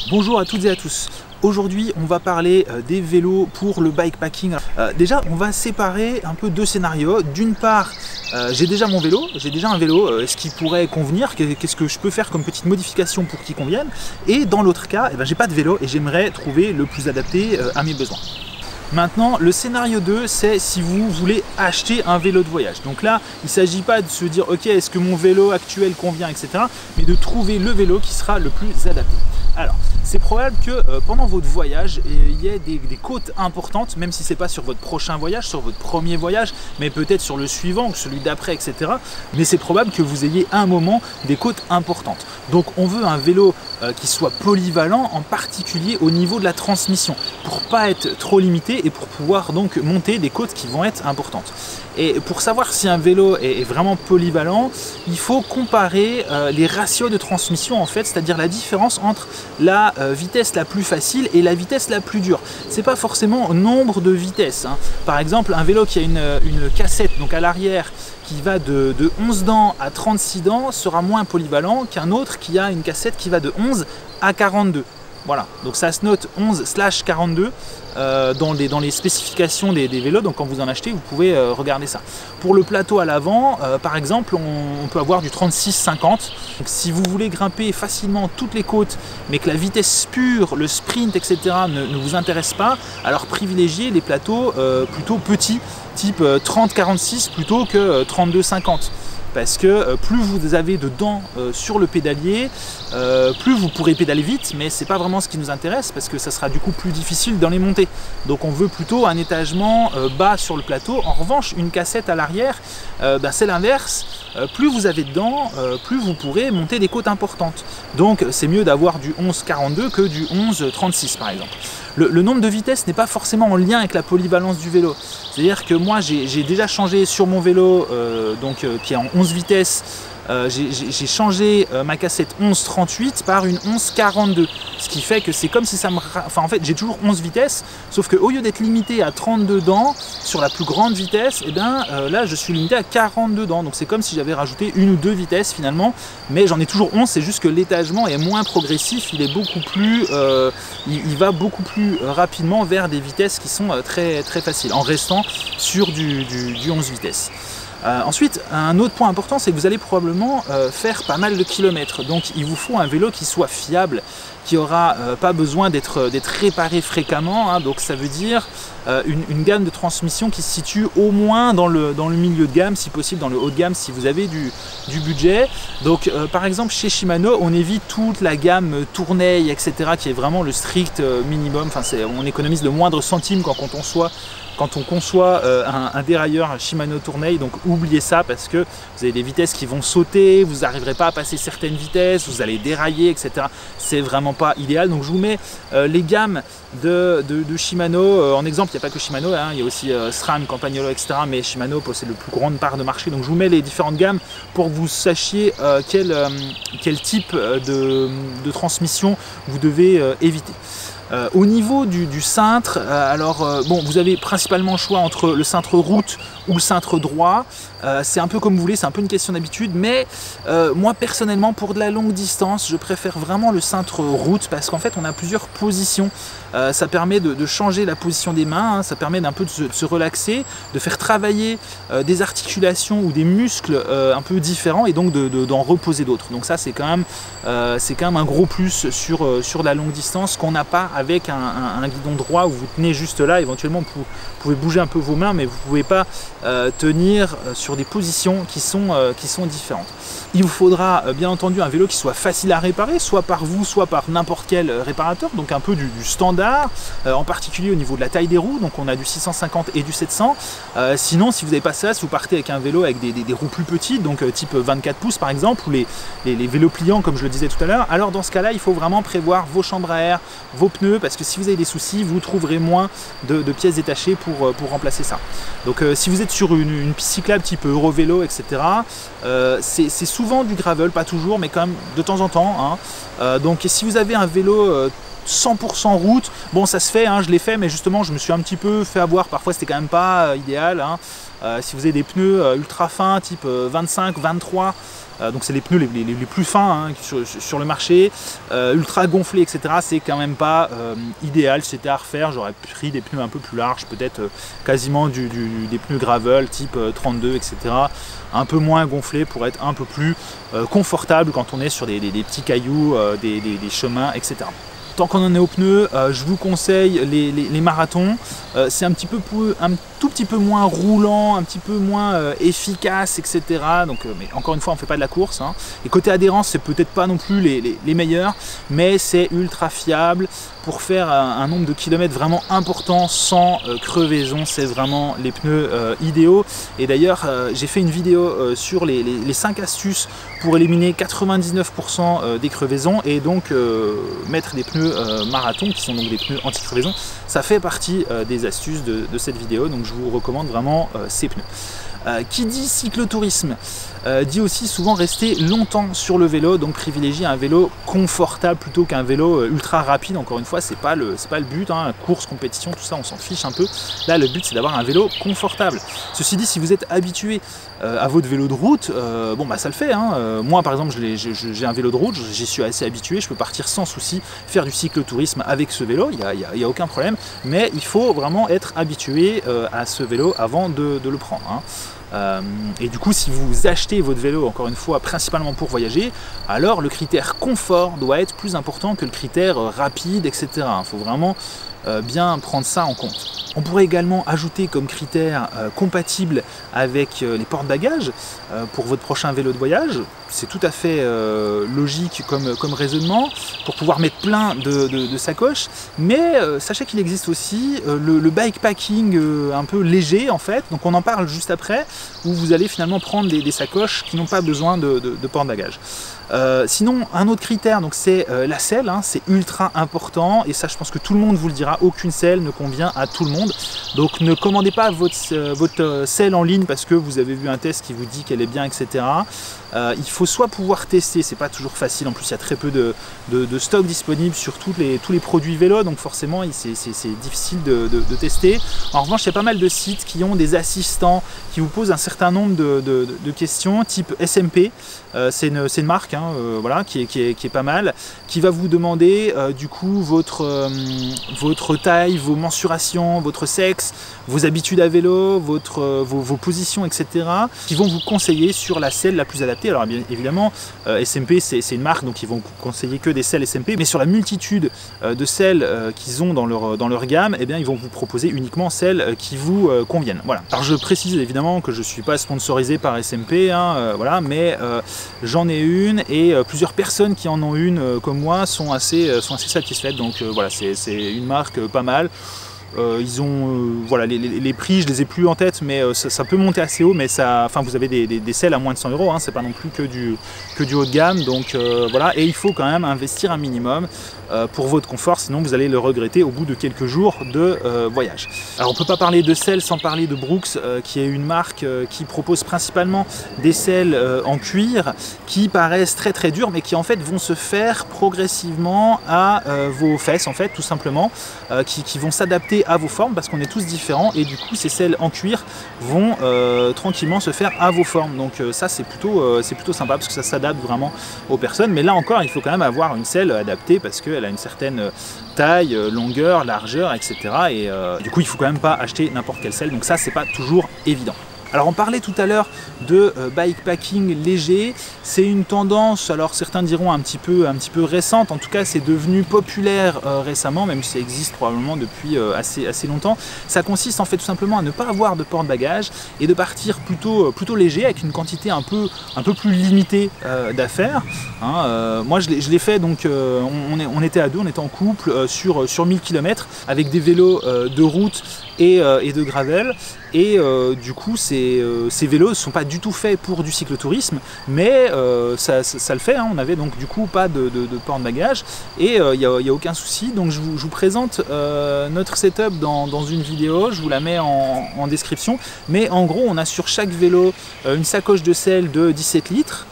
Bonjour à toutes et à tous. Aujourd'hui, on va parler des vélos pour le bikepacking. Déjà, on va séparer un peu deux scénarios. D'une part, j'ai déjà mon vélo, j'ai déjà un vélo, est-ce qui pourrait convenir, qu'est-ce que je peux faire comme petite modification pour qu'il convienne. Et dans l'autre cas, j'ai pas de vélo et j'aimerais trouver le plus adapté à mes besoins. Maintenant, le scénario 2, c'est si vous voulez acheter un vélo de voyage. Donc là, il ne s'agit pas de se dire, ok, est-ce que mon vélo actuel convient, etc. Mais de trouver le vélo qui sera le plus adapté. Alors, c'est probable que pendant votre voyage, il y ait des côtes importantes, même si ce n'est pas sur votre prochain voyage, sur votre premier voyage, mais peut-être sur le suivant, celui d'après, etc. Mais c'est probable que vous ayez à un moment des côtes importantes. Donc on veut un vélo qui soit polyvalent, en particulier au niveau de la transmission, pour ne pas être trop limité et pour pouvoir donc monter des côtes qui vont être importantes. Et pour savoir si un vélo est vraiment polyvalent, il faut comparer les ratios de transmission en fait, c'est-à-dire la différence entre la vitesse la plus facile et la vitesse la plus dure. C'est pas forcément nombre de vitesses, hein. Par exemple, un vélo qui a une cassette donc à l'arrière qui va de 11 dents à 36 dents sera moins polyvalent qu'un autre qui a une cassette qui va de 11 à 42. Voilà, donc ça se note 11/42 dans les spécifications des vélos, donc quand vous en achetez, vous pouvez regarder ça. Pour le plateau à l'avant, par exemple, on peut avoir du 36/50. Donc si vous voulez grimper facilement toutes les côtes, mais que la vitesse pure, le sprint, etc. ne vous intéresse pas, alors privilégiez les plateaux plutôt petits, type 30/46 plutôt que 32/50. Parce que plus vous avez de dents sur le pédalier, plus vous pourrez pédaler vite, mais c'est pas vraiment ce qui nous intéresse parce que ça sera du coup plus difficile dans les montées. Donc on veut plutôt un étagement bas sur le plateau. En revanche, une cassette à l'arrière, c'est l'inverse. Plus vous avez de dents, plus vous pourrez monter des côtes importantes. Donc c'est mieux d'avoir du 11/42 que du 11/36 par exemple. Le nombre de vitesses n'est pas forcément en lien avec la polyvalence du vélo. C'est-à-dire que moi j'ai déjà changé sur mon vélo qui est en 11 vitesses, j'ai changé ma cassette 11/38 par une 11/42, ce qui fait que c'est comme si ça me... Enfin en fait j'ai toujours 11 vitesses, sauf qu'au lieu d'être limité à 32 dents sur la plus grande vitesse, là je suis limité à 42 dents, donc c'est comme si j'avais rajouté une ou deux vitesses finalement, mais j'en ai toujours 11, c'est juste que l'étagement est moins progressif, il est beaucoup plus... il va beaucoup plus rapidement vers des vitesses qui sont très faciles, en restant sur du 11 vitesses. Ensuite, un autre point important, c'est que vous allez probablement faire pas mal de kilomètres. Donc il vous faut un vélo qui soit fiable, qui n'aura pas besoin d'être réparé fréquemment, hein. Donc ça veut dire une gamme de transmission qui se situe au moins dans le milieu de gamme, si possible dans le haut de gamme si vous avez du budget. Donc par exemple chez Shimano, on évite toute la gamme Tournai, etc. qui est vraiment le strict minimum. Enfin, on économise le moindre centime quand on conçoit un dérailleur Shimano Tournai, donc oubliez ça parce que vous avez des vitesses qui vont sauter, vous n'arriverez pas à passer certaines vitesses, vous allez dérailler, etc. C'est vraiment pas idéal. Donc je vous mets les gammes de Shimano en exemple. Il n'y a pas que Shimano, hein, il y a aussi SRAM, Campagnolo, etc. Mais Shimano possède le plus grande part de marché. Donc je vous mets les différentes gammes pour que vous sachiez quel type de transmission vous devez éviter. Au niveau du cintre, vous avez principalement le choix entre le cintre route ou le cintre droit. C'est un peu comme vous voulez, c'est un peu une question d'habitude, mais moi personnellement pour de la longue distance, je préfère vraiment le cintre route parce qu'en fait on a plusieurs positions. Ça permet de changer la position des mains, hein, ça permet d'un peu de se relaxer, de faire travailler des articulations ou des muscles un peu différents et donc d'en reposer d'autres. Donc ça c'est quand même un gros plus sur la longue distance qu'on n'a pas avec un guidon droit où vous tenez juste là. Éventuellement vous pouvez bouger un peu vos mains, mais vous ne pouvez pas tenir sur des positions qui sont différentes. Il vous faudra bien entendu un vélo qui soit facile à réparer, soit par vous, soit par n'importe quel réparateur, donc un peu du standard, en particulier au niveau de la taille des roues, donc on a du 650 et du 700. Sinon, si vous n'avez pas ça, si vous partez avec un vélo avec des roues plus petites, donc type 24 pouces par exemple, ou les vélos pliants comme je le disais tout à l'heure, alors dans ce cas-là, il faut vraiment prévoir vos chambres à air, vos pneus, parce que si vous avez des soucis, vous trouverez moins de pièces détachées pour remplacer ça. Donc si vous êtes sur une piste cyclable type Eurovélo, etc., c'est souvent du gravel, pas toujours, mais quand même de temps en temps, hein. Donc si vous avez un vélo 100% route, bon ça se fait, hein, je l'ai fait, mais justement je me suis un petit peu fait avoir, parfois c'était quand même pas idéal, hein. Si vous avez des pneus ultra fins type 25, 23, donc c'est les pneus les plus fins hein, sur le marché, ultra gonflés, etc. C'est quand même pas idéal. Si c'était à refaire, j'aurais pris des pneus un peu plus larges, peut-être quasiment des pneus gravel type 32, etc. Un peu moins gonflés pour être un peu plus confortable quand on est sur des petits cailloux, des chemins, etc. Tant qu'on en est aux pneus, je vous conseille les marathons. C'est un tout petit peu moins roulant, un petit peu moins efficace, etc. Donc, mais encore une fois, on ne fait pas de la course. Hein. Et côté adhérence, c'est peut-être pas non plus les meilleurs, mais c'est ultra fiable pour faire un nombre de kilomètres vraiment important sans crevaison. C'est vraiment les pneus idéaux. Et d'ailleurs, j'ai fait une vidéo sur les 5 astuces pour éliminer 99% des crevaisons et donc mettre des pneus marathon qui sont donc des pneus anti-crevaison. Ça fait partie des astuces de cette vidéo, donc je vous recommande vraiment ces pneus. Qui dit cyclotourisme dit aussi souvent rester longtemps sur le vélo, donc privilégier un vélo confortable plutôt qu'un vélo ultra rapide. Encore une fois, c'est pas le but, hein. Course, compétition, tout ça, on s'en fiche un peu. Là, le but, c'est d'avoir un vélo confortable. Ceci dit, si vous êtes habitué à votre vélo de route, bon bah ça le fait. Hein. Moi, par exemple, j'ai un vélo de route, j'y suis assez habitué, je peux partir sans souci, faire du cyclotourisme avec ce vélo, il n'y a aucun problème. Mais il faut vraiment être habitué à ce vélo avant de le prendre. Hein. Et du coup, si vous achetez votre vélo, encore une fois, principalement pour voyager, alors le critère confort doit être plus important que le critère rapide, etc. Il faut vraiment bien prendre ça en compte. On pourrait également ajouter comme critère compatible avec les porte-bagages pour votre prochain vélo de voyage. C'est tout à fait logique comme raisonnement pour pouvoir mettre plein de sacoches. Mais sachez qu'il existe aussi le bikepacking un peu léger en fait. Donc on en parle juste après, où vous allez finalement prendre des sacoches qui n'ont pas besoin de porte-bagages. Sinon, un autre critère, donc c'est la selle, hein, c'est ultra important et ça je pense que tout le monde vous le dira, aucune selle ne convient à tout le monde. Donc ne commandez pas votre selle en ligne parce que vous avez vu un test qui vous dit qu'elle est bien, etc. Il faut soit pouvoir tester, c'est pas toujours facile, en plus il y a très peu de stock disponible sur tous les produits vélo, donc forcément c'est difficile de tester. En revanche, il y a pas mal de sites qui ont des assistants qui vous posent un certain nombre de questions, type SMP, c'est une marque hein, voilà, qui est pas mal, qui va vous demander du coup votre taille, vos mensurations, votre sexe, vos habitudes à vélo, vos positions, etc. qui vont vous conseiller sur la selle la plus adaptée. Alors bien évidemment, SMP c'est une marque, donc ils vont conseiller que des selles SMP, mais sur la multitude de selles qu'ils ont dans leur gamme, eh bien, ils vont vous proposer uniquement celles qui vous conviennent. Voilà. Alors je précise évidemment que je ne suis pas sponsorisé par SMP, hein, voilà, mais j'en ai une et plusieurs personnes qui en ont une comme moi sont assez satisfaites, donc voilà, c'est une marque pas mal. Ils ont voilà, les prix, je les ai plus en tête, mais ça peut monter assez haut, mais vous avez des selles à moins de 100 €, hein, c'est pas non plus que du haut de gamme, donc voilà, et il faut quand même investir un minimum pour votre confort, sinon vous allez le regretter au bout de quelques jours de voyage. Alors on peut pas parler de selles sans parler de Brooks, qui est une marque qui propose principalement des selles en cuir qui paraissent très très dures, mais qui en fait vont se faire progressivement à vos fesses, en fait, tout simplement, qui vont s'adapter à vos formes parce qu'on est tous différents, et du coup ces selles en cuir vont tranquillement se faire à vos formes. Donc ça c'est plutôt sympa parce que ça s'adapte vraiment aux personnes, mais là encore il faut quand même avoir une selle adaptée parce qu'elle a une certaine taille, longueur, largeur, etc. Et du coup il faut quand même pas acheter n'importe quelle selle, donc ça c'est pas toujours évident. Alors on parlait tout à l'heure de bikepacking léger, c'est une tendance, alors certains diront un petit peu récente, en tout cas c'est devenu populaire récemment, même si ça existe probablement depuis assez longtemps. Ça consiste en fait tout simplement à ne pas avoir de porte-bagages et de partir plutôt léger, avec une quantité un peu plus limitée d'affaires. Hein, moi je l'ai fait, donc on était à deux, on était en couple sur 1000 km avec des vélos de route et de gravel. Et du coup ces vélos ne sont pas du tout faits pour du cyclotourisme, mais ça le fait, hein. On avait donc du coup pas de porte-bagages et il n'y a aucun souci. Donc je vous présente notre setup dans une vidéo, je vous la mets en description. Mais en gros on a sur chaque vélo une sacoche de selle de 17 litres.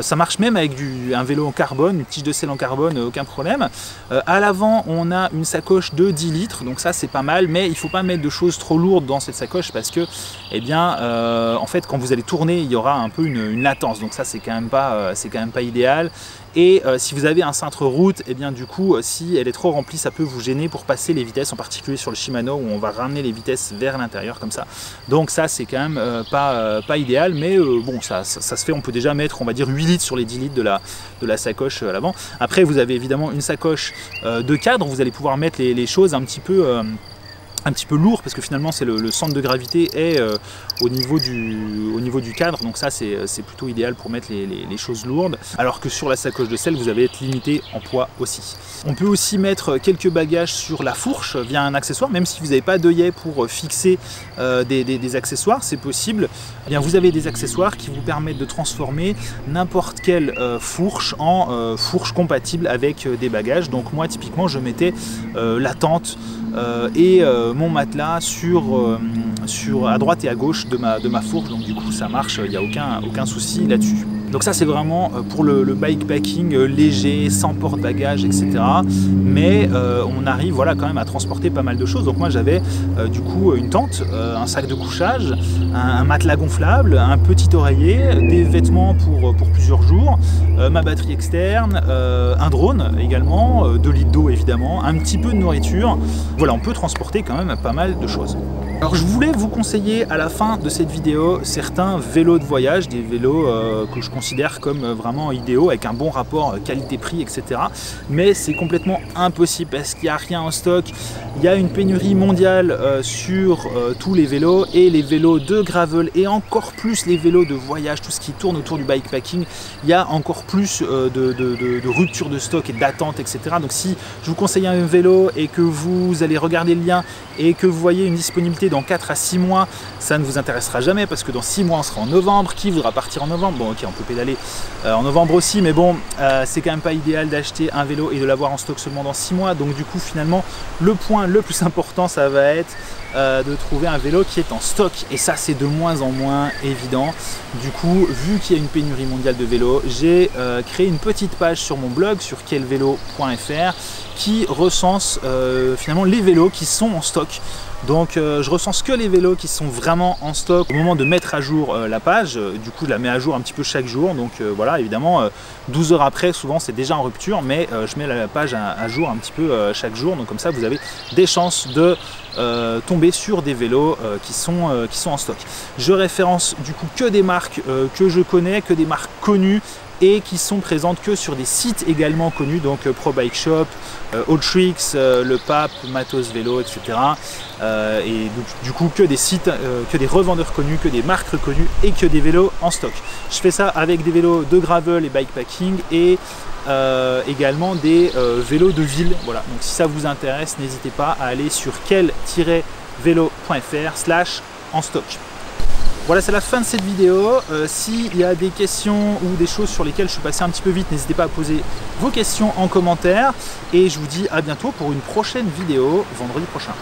Ça marche même avec un vélo en carbone, une tige de selle en carbone, aucun problème. À l'avant, on a une sacoche de 10 litres, donc ça c'est pas mal, mais il ne faut pas mettre de choses trop lourdes dans cette sacoche parce que, eh bien, en fait, quand vous allez tourner, il y aura un peu une latence, donc ça c'est quand même pas idéal. Et si vous avez un cintre route, et bien du coup, si elle est trop remplie, ça peut vous gêner pour passer les vitesses, en particulier sur le Shimano où on va ramener les vitesses vers l'intérieur comme ça. Donc ça, c'est quand même pas idéal, mais bon, ça se fait. On peut déjà mettre, on va dire, 8 litres sur les 10 litres de la sacoche à l'avant. Après, vous avez évidemment une sacoche de cadre, vous allez pouvoir mettre les choses un petit peu lourd parce que finalement c'est le centre de gravité est au niveau du cadre, donc ça c'est plutôt idéal pour mettre les choses lourdes, alors que sur la sacoche de selle vous allez être limité en poids aussi. On peut aussi mettre quelques bagages sur la fourche via un accessoire, même si vous n'avez pas d'œillet pour fixer des accessoires, c'est possible. Eh bien, vous avez des accessoires qui vous permettent de transformer n'importe quelle fourche en fourche compatible avec des bagages. Donc moi typiquement je mettais la tente et mon matelas à droite et à gauche de ma fourche, donc du coup ça marche, il n'y a aucun souci là-dessus. Donc ça c'est vraiment pour le bikepacking léger, sans porte-bagages, etc. Mais on arrive voilà, quand même à transporter pas mal de choses. Donc moi j'avais du coup une tente, un sac de couchage, un matelas gonflable, un petit oreiller, des vêtements pour plusieurs jours, ma batterie externe, un drone également, 2 litres d'eau évidemment, un petit peu de nourriture. Voilà, on peut transporter quand même pas mal de choses. Alors je voulais vous conseiller à la fin de cette vidéo certains vélos de voyage, des vélos que je considère comme vraiment idéaux, avec un bon rapport qualité-prix, etc. Mais c'est complètement impossible parce qu'il n'y a rien en stock. Il y a une pénurie mondiale sur tous les vélos, et les vélos de gravel et encore plus les vélos de voyage, tout ce qui tourne autour du bikepacking, il y a encore plus de rupture de stock et d'attente, etc. Donc si je vous conseille un vélo et que vous allez regarder le lien et que vous voyez une disponibilité dans 4 à 6 mois, ça ne vous intéressera jamais parce que dans 6 mois on sera en novembre. Qui voudra partir en novembre? Bon, ok, on peut pédaler en novembre aussi, mais bon, c'est quand même pas idéal d'acheter un vélo et de l'avoir en stock seulement dans 6 mois. Donc du coup finalement le point le plus important, ça va être de trouver un vélo qui est en stock, et ça c'est de moins en moins évident. Du coup, vu qu'il y a une pénurie mondiale de vélos, j'ai créé une petite page sur mon blog sur quelvelo.fr qui recense finalement les vélos qui sont en stock. Donc je recense que les vélos qui sont vraiment en stock au moment de mettre à jour la page. Du coup je la mets à jour un petit peu chaque jour, donc voilà, évidemment 12 heures après souvent c'est déjà en rupture, mais je mets la page à jour un petit peu chaque jour, donc comme ça vous avez des chances de tomber sur des vélos qui sont en stock. Je référence du coup que des marques que je connais, que des marques connues et qui sont présentes que sur des sites également connus, donc Pro Bike Shop, Alltricks, Le Pape, Matos Vélo, etc. Et donc, du coup que des sites, que des revendeurs connus, que des marques reconnues et que des vélos en stock. Je fais ça avec des vélos de gravel et bikepacking et également des vélos de ville. Voilà, donc si ça vous intéresse, n'hésitez pas à aller sur quel-vélo.fr/en stock. Voilà, c'est la fin de cette vidéo. S'il y a des questions ou des choses sur lesquelles je suis passé un petit peu vite, n'hésitez pas à poser vos questions en commentaire. Et je vous dis à bientôt pour une prochaine vidéo vendredi prochain.